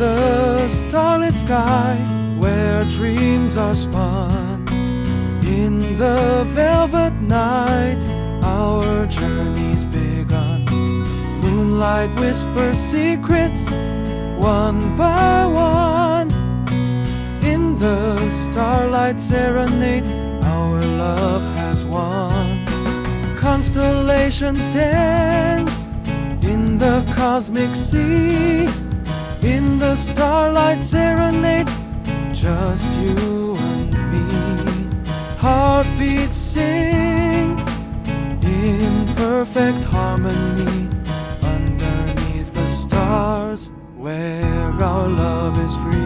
the starlit sky, where dreams are spun, in the velvet night, our journey's begun. Moonlight whispers secrets, one by one. In the starlight serenade, our love has won. Constellations dance in the cosmic sea. In the starlight serenade, just you and me. Heartbeats sing in perfect harmony underneath the stars, where our love is free.